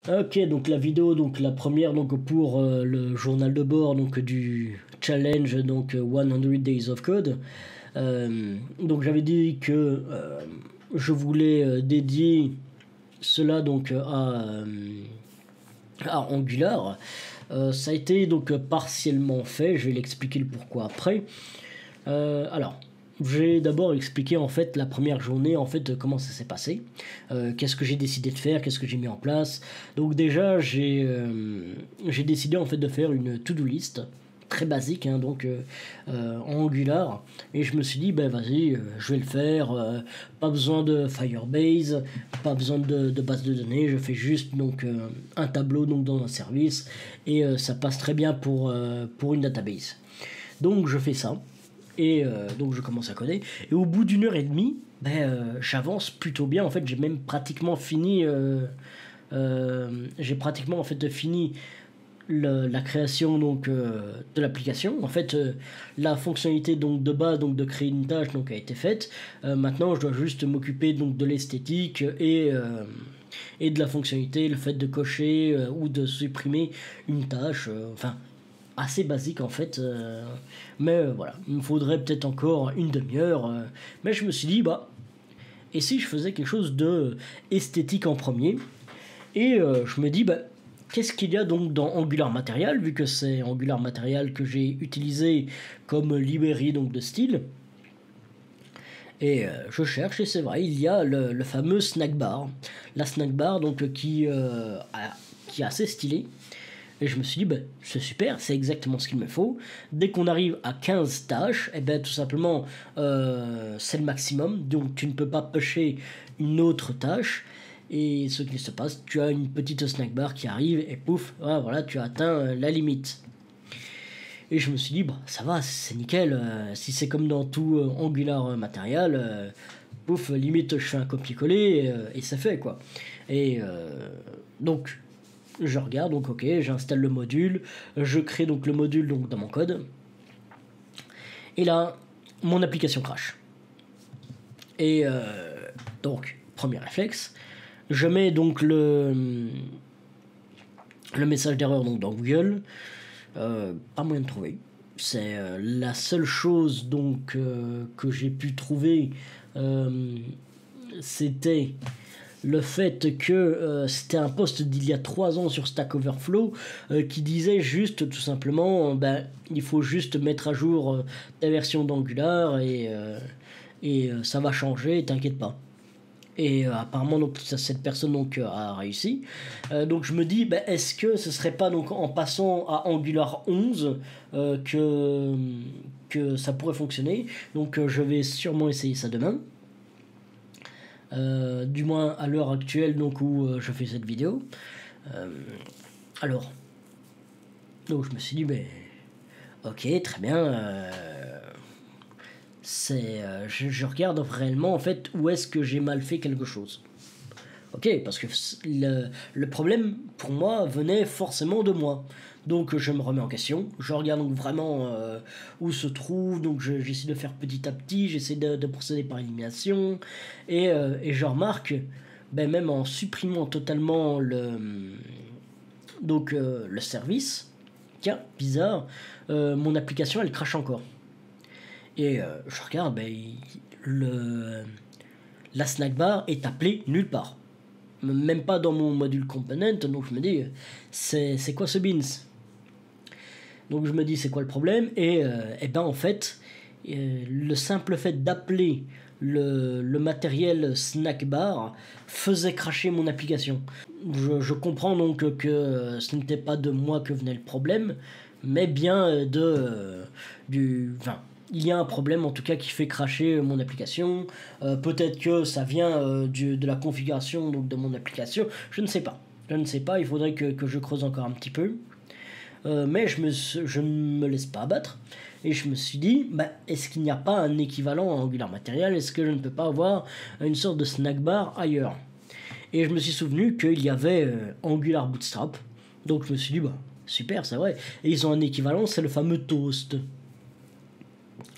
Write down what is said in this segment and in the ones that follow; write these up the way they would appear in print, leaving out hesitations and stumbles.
Ok, donc la vidéo, donc la première donc pour le journal de bord donc du challenge donc 100 Days of Code. Donc j'avais dit que je voulais dédier cela donc à Angular. Ça a été donc partiellement fait. Je vais l'expliquer le pourquoi après. Alors, j'ai d'abord expliqué en fait la première journée, en fait comment ça s'est passé, qu'est-ce que j'ai décidé de faire, qu'est-ce que j'ai mis en place. Donc déjà j'ai décidé en fait de faire une to-do list très basique hein, donc en Angular, et je me suis dit ben vas-y, je vais le faire, pas besoin de Firebase, pas besoin de base de données, je fais juste donc un tableau donc dans un service, et ça passe très bien pour une database. Donc je fais ça. Et donc je commence à coder. Et au bout d'une heure et demie, j'avance plutôt bien. En fait, j'ai même pratiquement fini. J'ai pratiquement en fait fini la création donc de l'application. En fait, la fonctionnalité donc de base donc de créer une tâche donc a été faite. Maintenant, je dois juste m'occuper donc de l'esthétique et de la fonctionnalité, le fait de cocher ou de supprimer une tâche. Enfin, assez basique en fait. Mais voilà, il me faudrait peut-être encore une demi-heure. Mais je me suis dit, bah, et si je faisais quelque chose de esthétique en premier. Et je me dis, bah, qu'est-ce qu'il y a donc dans Angular Material, vu que c'est Angular Material que j'ai utilisé comme librairie donc de style. Et je cherche, et c'est vrai, il y a le fameux snack bar. La snack bar donc qui est assez stylé. Et je me suis dit, ben, c'est super, c'est exactement ce qu'il me faut. Dès qu'on arrive à 15 tâches, et ben, tout simplement, c'est le maximum. Donc, tu ne peux pas pêcher une autre tâche. Et ce qui se passe, tu as une petite snack bar qui arrive et pouf, voilà, tu as atteint la limite. Et je me suis dit, bah, ça va, c'est nickel. Si c'est comme dans tout Angular matériel, pouf, limite, je fais un copier-coller et ça fait quoi. Et donc, je regarde, donc ok, j'installe le module, je crée donc le module donc dans mon code, et là, mon application crash. Et donc, premier réflexe, je mets donc le message d'erreur donc dans Google, pas moyen de trouver. C'est la seule chose donc que j'ai pu trouver, c'était le fait que c'était un post d'il y a 3 ans sur Stack Overflow qui disait juste tout simplement il faut juste mettre à jour ta version d'Angular et ça va changer, t'inquiète pas. Et apparemment donc cette personne donc a réussi. Donc je me dis est-ce que ce serait pas donc en passant à Angular 11 que ça pourrait fonctionner. Donc je vais sûrement essayer ça demain. Du moins à l'heure actuelle donc où je fais cette vidéo. Euh, alors, donc je me suis dit, ok, très bien. Je regarde réellement en fait où est-ce que j'ai mal fait quelque chose. Ok, parce que le problème pour moi venait forcément de moi. Donc je me remets en question, je regarde donc vraiment où se trouve, donc j'essaie de faire petit à petit, j'essaie de procéder par élimination, et je remarque, même en supprimant totalement le service, tiens, bizarre, mon application elle crache encore. Et je regarde, le, la snack bar est appelée nulle part, même pas dans mon module component, donc je me dis, c'est quoi ce beans? Donc je me dis, c'est quoi le problème? Et ben en fait, le simple fait d'appeler le matériel snack bar faisait cracher mon application. Je comprends donc que ce n'était pas de moi que venait le problème, mais bien enfin, il y a un problème en tout cas qui fait cracher mon application. Peut-être que ça vient de la configuration donc, de mon application. Je ne sais pas. Je ne sais pas, il faudrait que je creuse encore un petit peu. Mais je ne me laisse pas abattre. Et je me suis dit, est-ce qu'il n'y a pas un équivalent à Angular Material? Est-ce que je ne peux pas avoir une sorte de snack bar ailleurs? Et je me suis souvenu qu'il y avait Angular Bootstrap. Donc je me suis dit, super, c'est vrai. Et ils ont un équivalent, c'est le fameux Toast.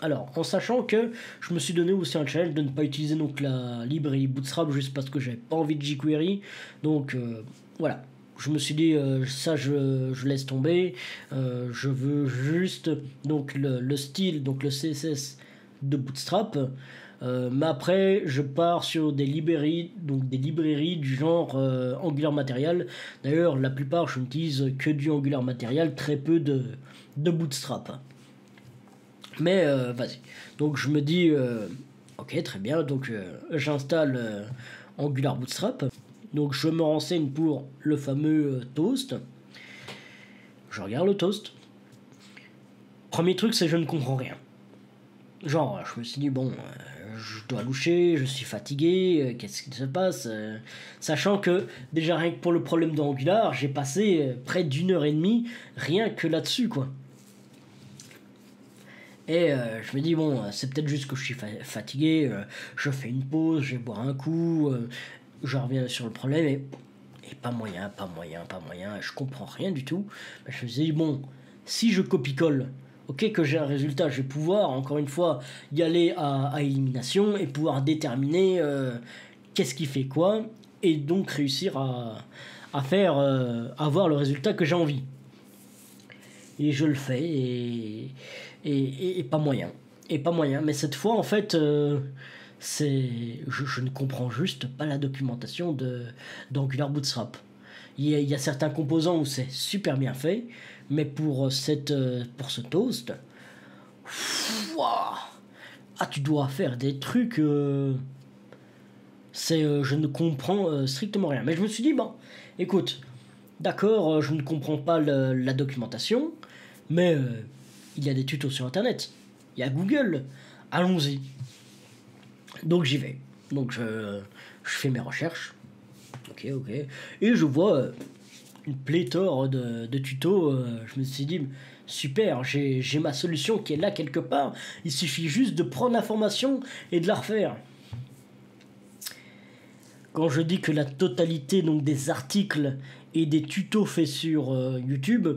Alors, en sachant que je me suis donné aussi un challenge de ne pas utiliser donc la librairie Bootstrap juste parce que j'avais pas envie de jQuery. Donc voilà. je me suis dit, ça je laisse tomber, je veux juste donc le style, donc le CSS de Bootstrap. Mais après, je pars sur des librairies, donc des librairies du genre Angular Material. D'ailleurs, la plupart, je n'utilise que du Angular Material, très peu de Bootstrap. Mais vas-y. Donc je me dis, ok, très bien. Donc j'installe Angular Bootstrap. Donc je me renseigne pour le fameux toast. Je regarde le toast. Premier truc, c'est que je ne comprends rien. Genre, je me suis dit, bon, je dois loucher, je suis fatigué, qu'est-ce qui se passe sachant que, déjà rien que pour le problème d'Angular, j'ai passé près d'1 h 30 rien que là-dessus, quoi. Et je me dis, bon, c'est peut-être juste que je suis fatigué, je fais une pause, je vais boire un coup, je reviens sur le problème, et pas moyen, je comprends rien du tout. Je me suis dit, bon, si je copie-colle, ok, que j'ai un résultat, je vais pouvoir, encore une fois, y aller à élimination et pouvoir déterminer qu'est-ce qui fait quoi, et donc réussir à faire, avoir le résultat que j'ai envie. Et je le fais, et pas moyen. Et pas moyen. Mais cette fois, en fait, je ne comprends juste pas la documentation d'Angular Bootstrap. Il y a certains composants où c'est super bien fait, mais pour ce toast, ouah, ah, tu dois faire des trucs. Je ne comprends strictement rien. Mais je me suis dit, bon, écoute, d'accord, je ne comprends pas la documentation, mais il y a des tutos sur internet, il y a Google, allons-y. Donc j'y vais. Donc je fais mes recherches, ok, et je vois une pléthore de tutos. Je me suis dit, super, j'ai ma solution qui est là quelque part, il suffit juste de prendre l'information et de la refaire. Quand je dis que la totalité donc des articles et des tutos faits sur YouTube,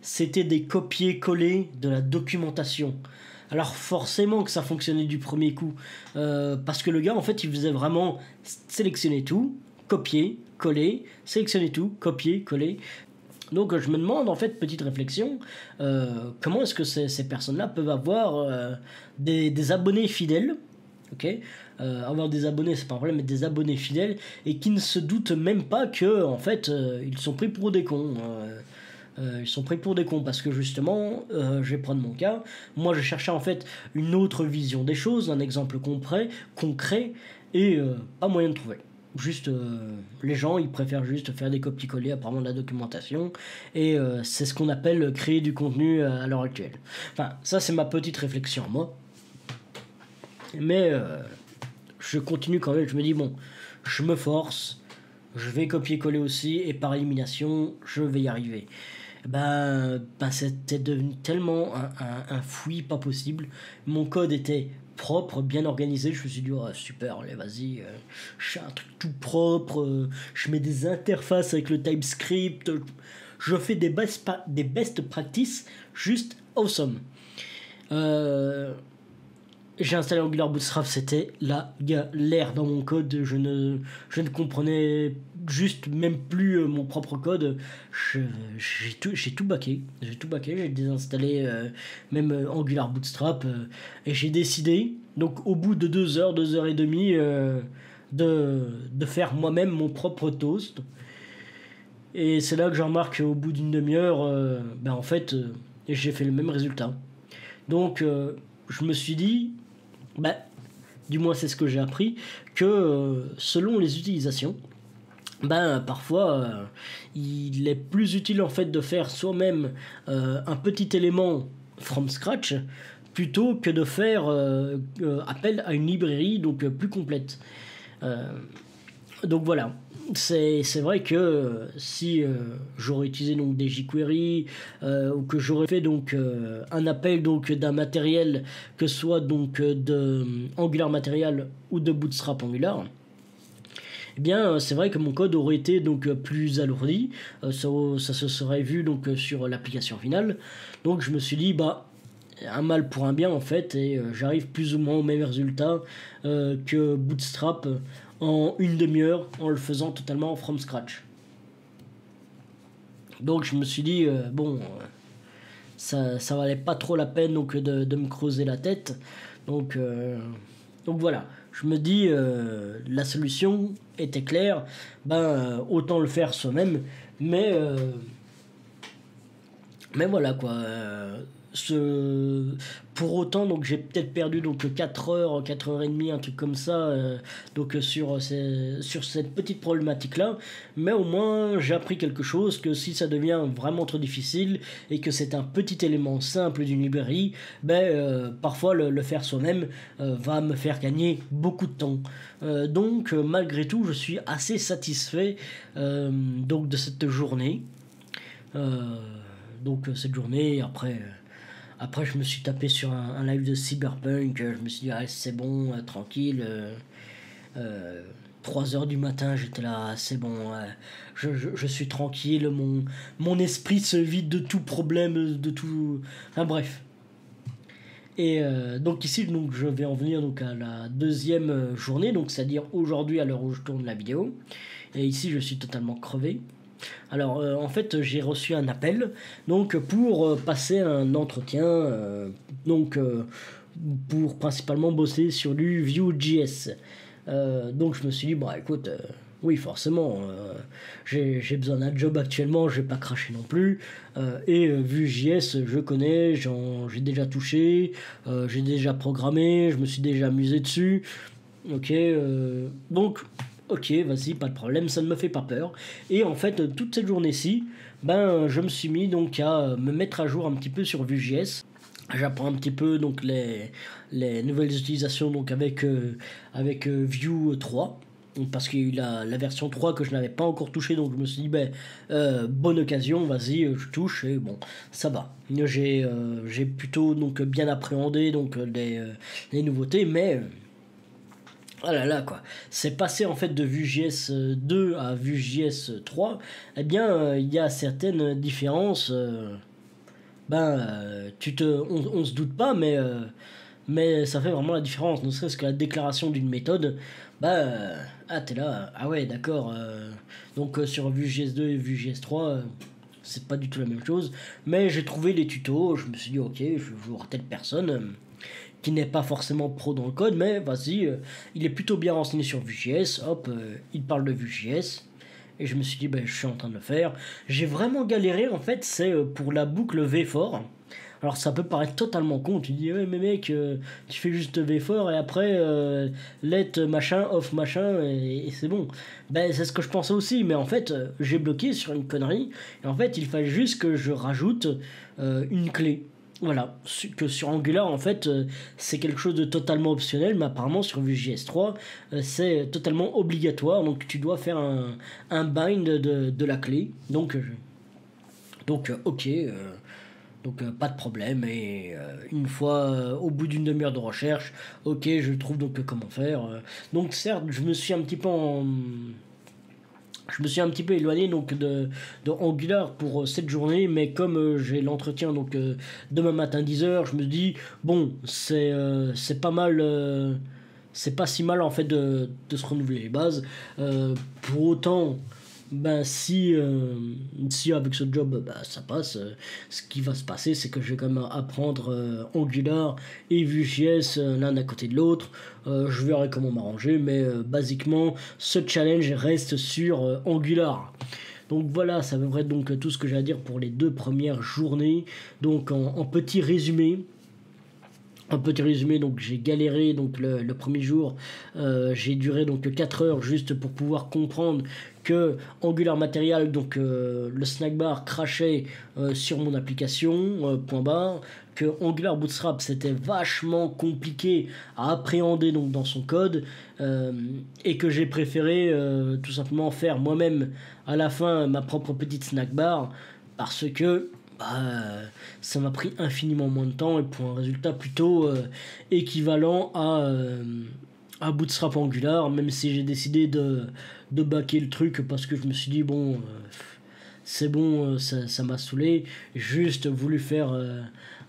c'était des copier-coller de la documentation. Alors forcément que ça fonctionnait du premier coup, parce que le gars en fait il faisait vraiment sélectionner tout, copier, coller, sélectionner tout, copier, coller. Donc je me demande en fait, petite réflexion, comment est-ce que ces personnes-là peuvent avoir des abonnés fidèles, ok, avoir des abonnés c'est pas un problème, mais des abonnés fidèles et qui ne se doutent même pas que en fait ils sont pris pour des cons. Ils sont pris pour des cons parce que justement, je vais prendre mon cas. Moi, je cherchais en fait une autre vision des choses, un exemple concret, et pas moyen de trouver. Juste, les gens, ils préfèrent juste faire des copier-coller apparemment de la documentation, et c'est ce qu'on appelle créer du contenu à l'heure actuelle. Enfin, ça, c'est ma petite réflexion, moi. Mais je continue quand même, je me dis, bon, je me force, je vais copier-coller aussi, et par élimination, je vais y arriver. C'était devenu tellement un fouillis pas possible. Mon code était propre, bien organisé. Je me suis dit, oh, super, allez, vas-y, je fais un truc tout propre, je mets des interfaces avec le TypeScript, je fais des best practices juste awesome. J'ai installé Angular Bootstrap, c'était la galère dans mon code. Je ne comprenais juste même plus mon propre code. J'ai tout baqué. J'ai désinstallé même Angular Bootstrap. Et j'ai décidé, donc au bout de 2 heures, 2 heures et demie, de faire moi-même mon propre toast. Et c'est là que je remarque qu'au bout d'une demi-heure, en fait, j'ai fait le même résultat. Donc, je me suis dit, du moins c'est ce que j'ai appris, que selon les utilisations, parfois il est plus utile en fait de faire soi-même un petit élément from scratch plutôt que de faire appel à une librairie donc plus complète. Donc voilà, c'est vrai que si j'aurais utilisé donc des jQuery ou que j'aurais fait donc un appel donc d'un matériel que ce soit donc de Angular Material ou de Bootstrap Angular, eh bien c'est vrai que mon code aurait été donc plus alourdi, ça se serait vu donc sur l'application finale. Donc je me suis dit un mal pour un bien en fait, et j'arrive plus ou moins au même résultat que Bootstrap en une demi-heure en le faisant totalement from scratch. Donc je me suis dit, bon, ça valait pas trop la peine donc, de me creuser la tête. Donc, donc voilà, je me dis, la solution était claire, autant le faire soi-même, mais, euh, mais voilà quoi. Ce... Pour autant, donc j'ai peut-être perdu donc 4 heures, 4 heures et demie, un truc comme ça, sur cette petite problématique-là. Mais au moins, j'ai appris quelque chose, que si ça devient vraiment trop difficile et que c'est un petit élément simple d'une librairie, parfois le faire soi-même va me faire gagner beaucoup de temps. Donc, malgré tout, je suis assez satisfait donc de cette journée. Euh, cette journée, après, je me suis tapé sur un live de Cyberpunk. Je me suis dit, ah, c'est bon, tranquille. 3 heures du matin, j'étais là, ah, c'est bon. Je suis tranquille. Mon esprit se vide de tout problème, de tout. Enfin, bref. Et donc, ici, donc, je vais en venir donc, à la deuxième journée, donc c'est-à-dire aujourd'hui, à l'heure où je tourne la vidéo. Et ici, je suis totalement crevé. Alors, en fait, j'ai reçu un appel donc pour passer un entretien, pour principalement bosser sur du Vue.js. Donc, je me suis dit, bah écoute, oui, forcément, j'ai besoin d'un job actuellement, je vais pas cracher non plus. Vue.js, je connais, j'ai déjà touché, j'ai déjà programmé, je me suis déjà amusé dessus. Ok, donc ok, vas-y, pas de problème, ça ne me fait pas peur. Et en fait, toute cette journée-ci, je me suis mis donc à me mettre à jour un petit peu sur Vue.js. J'apprends un petit peu donc les nouvelles utilisations donc avec Vue 3. Parce qu'il y a eu la version 3 que je n'avais pas encore touché, donc je me suis dit, bonne occasion, vas-y, je touche, et bon, ça va. J'ai plutôt donc bien appréhendé donc les nouveautés, mais oh là là quoi, c'est passé en fait de Vue.js 2 à Vue.js 3, eh bien il y a certaines différences, on se doute pas, mais ça fait vraiment la différence, ne serait-ce que la déclaration d'une méthode, t'es là, ah ouais d'accord, sur Vue.js 2 et Vue.js 3, c'est pas du tout la même chose, mais j'ai trouvé les tutos, je me suis dit ok, je vais voir telle personne, qui n'est pas forcément pro dans le code, mais vas-y, il est plutôt bien renseigné sur Vue.js, hop, il parle de Vue.js, et je me suis dit, je suis en train de le faire. J'ai vraiment galéré, en fait, c'est pour la boucle VFOR. Alors ça peut paraître totalement con, tu dis, ouais mais mec, tu fais juste VFOR, et après, let machin, off machin, et c'est bon. C'est ce que je pensais aussi, mais en fait, j'ai bloqué sur une connerie, et en fait, il fallait juste que je rajoute une clé. Voilà, que sur Angular, en fait, c'est quelque chose de totalement optionnel, mais apparemment sur Vue.js 3, c'est totalement obligatoire, donc tu dois faire un bind de la clé. Ok, pas de problème, et une fois, au bout d'une demi-heure de recherche, ok, je trouve donc comment faire. Donc certes, je me suis un petit peu éloigné donc de Angular pour cette journée, mais comme j'ai l'entretien donc demain matin 10 h, je me dis bon, c'est pas mal, c'est pas si mal en fait de se renouveler les bases. Pour autant, si avec ce job ça passe, ce qui va se passer, c'est que je vais quand même apprendre Angular et Vue.js l'un à côté de l'autre. Je verrai comment m'arranger, mais basiquement ce challenge reste sur Angular. Donc voilà, ça devrait être donc tout ce que j'ai à dire pour les 2 premières journées. Donc en petit résumé, donc j'ai galéré donc le premier jour, j'ai duré donc 4 heures juste pour pouvoir comprendre que Angular Material, donc le snack bar crachait sur mon application, point barre, que Angular Bootstrap c'était vachement compliqué à appréhender donc dans son code, et que j'ai préféré tout simplement faire moi-même à la fin ma propre petite snack bar, parce que ça m'a pris infiniment moins de temps et pour un résultat plutôt équivalent à Bootstrap Angular, même si j'ai décidé de baquer le truc parce que je me suis dit bon, c'est bon, ça m'a saoulé. Juste voulu faire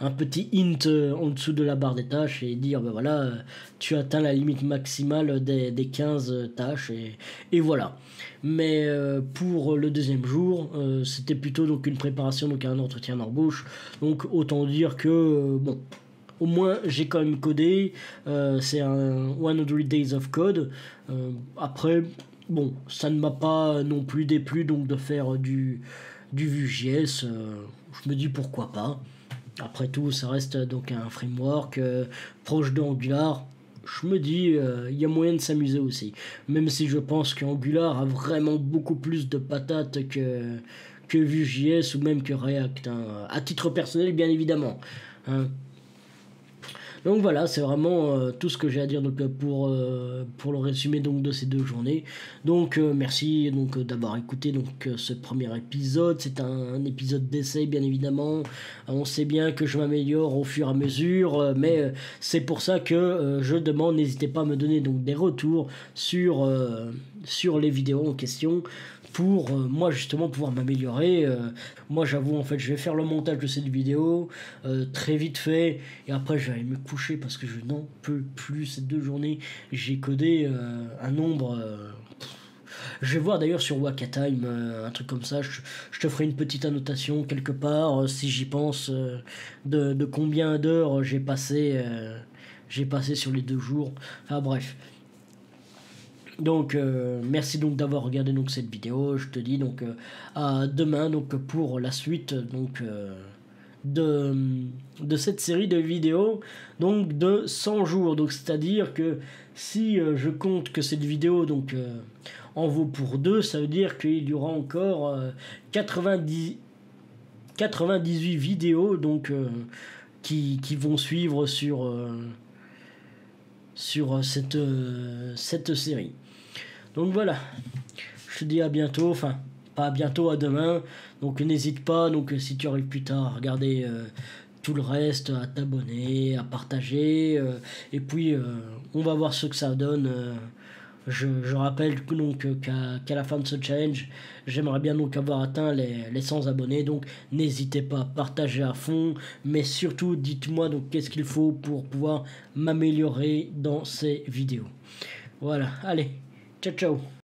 un petit hint en dessous de la barre des tâches et dire, ben voilà, tu atteins la limite maximale des 15 tâches et voilà. Mais pour le deuxième jour, c'était plutôt donc une préparation, donc un entretien d'embauche. Donc autant dire que, bon, au moins j'ai quand même codé, c'est un 100 Days of Code. Après, bon, ça ne m'a pas non plus déplu donc de faire du Vue.js. Je me dis pourquoi pas. Après tout, ça reste donc un framework proche d'Angular. Je me dis, il y a moyen de s'amuser aussi. Même si je pense qu'Angular a vraiment beaucoup plus de patates que Vue.js ou même que React, hein. À titre personnel, bien évidemment, hein. Donc voilà, c'est vraiment tout ce que j'ai à dire donc, pour le résumé donc, de ces 2 journées. Donc merci donc, d'avoir écouté donc, ce premier épisode. C'est un épisode d'essai bien évidemment. On sait bien que je m'améliore au fur et à mesure, mais c'est pour ça que je demande, n'hésitez pas à me donner donc, des retours sur les vidéos en question pour moi justement pouvoir m'améliorer. Moi j'avoue en fait je vais faire le montage de cette vidéo très vite fait et après je vais aller me coucher parce que je n'en peux plus ces 2 journées. J'ai codé un nombre... je vais voir d'ailleurs sur Wakatime un truc comme ça. Je te ferai une petite annotation quelque part si j'y pense de combien d'heures j'ai passé sur les 2 jours. Enfin bref. Donc merci donc d'avoir regardé donc cette vidéo. Je te dis donc à demain donc pour la suite donc de, de cette série de vidéos donc de 100 jours. Donc c'est-à-dire que si je compte que cette vidéo donc en vaut pour 2, ça veut dire qu'il y aura encore 98 vidéos donc qui vont suivre sur cette série. Donc voilà, je te dis à bientôt, enfin pas à bientôt, à demain. Donc n'hésite pas, donc si tu arrives plus tard, à regarder tout le reste, à t'abonner, à partager. Et puis on va voir ce que ça donne. Je rappelle donc qu'à la fin de ce challenge, j'aimerais bien donc avoir atteint les 100 abonnés. Donc n'hésitez pas à partager à fond, mais surtout dites-moi donc qu'est-ce qu'il faut pour pouvoir m'améliorer dans ces vidéos. Voilà, allez, ciao ciao.